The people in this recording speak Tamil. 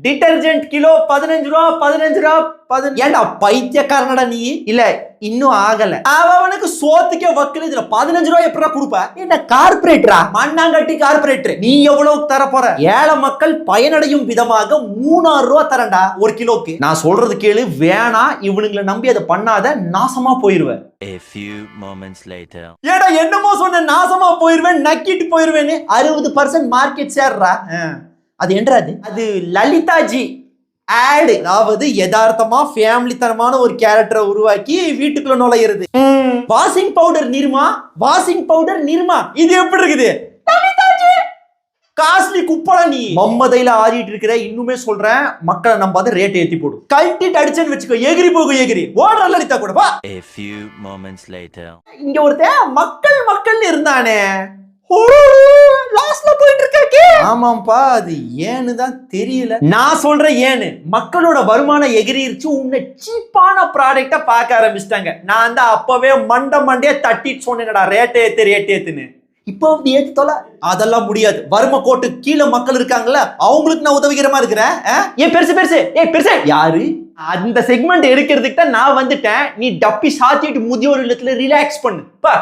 டிடர்ஜென்ட் கிலோ 15 ரூபா 15 ரூபா ஏன்டா பைத்தியக்காரனடா நீ இல்ல இன்னும் ஆகல அவனுக்கு சோத்துக்கே வக்கல இதுல 15 ரூபாய் எப்படா கொடுப்ப என்ன கார்பரேட்டரா மண்ணாங்கட்டி கார்பரேட்டர் நீ எவ்வளவு தர போற ஏழை மக்கள் பயனடையும் விதமாக 3000 ரூபாய் தரண்டா ஒரு கிலோக்கு நான் சொல்றது கேளு வேணா இவனுங்களை நம்பி அதை பண்ணாத நாசமா போயிருவேன் A few moments later. ஏடா என்னமோ சொன்ன நாசமா போயிருவேன் நக்கிட்டு போயிருவேன்னு 60% மார்க்கெட் ஷேர்ரா அது என்றாது அது லலிதாஜி ஆடு அதாவது யதார்த்தமா ஃபேமிலி தரமான ஒரு கேரக்டரை உருவாக்கி வீட்டுக்குள்ள நுழையிறது வாஷிங் பவுடர் நிர்மா இது எப்படி இருக்குது காஸ்ட்லி குப்படா நீ மம்மதையில ஆடிட்டு இருக்கிற இன்னுமே சொல்றேன் மக்களை நம்பாத ரேட் ஏத்தி போடு கல்ட்டிட்டு அடிச்சேன்னு வச்சுக்கோ எகிரி ஓடுற லலிதா கூட வா A few moments later. இங்க ஒருத்தன் மக்கள் இருந்தானே லாஸ்ட்ல போயிட்டு இருக்காக்கே ஆமாம்பா அது ஏன்னு தான் தெரியல நான் சொல்றேன் ஏன்னு மக்களோட வருமானம் எகிரிச்சு உன்னை சீப்பான ப்ராடக்ட்டா பார்க்க ஆரம்பிச்சிட்டாங்க நான் தான் அப்பவே மண்டையே தட்டிட்டு சொன்னேன்டா ரேட் ஏத்துன்னு இப்போ அப்படி ஏத்து தொலை அதெல்லாம் முடியாது வறுமை கோட்டு கீழே மக்கள் இருக்காங்கல்ல அவங்களுக்கு நான் உதவிகரமா இருக்கிறேன் ஏன் பெருசு யாரு அந்த செக்மெண்ட் எடுக்கிறதுக்கு தான் நான் வந்துட்டேன் நீ டப்பி சாத்திட்டு முதியோர் இல்லத்துல ரிலாக்ஸ் பண்ணு பா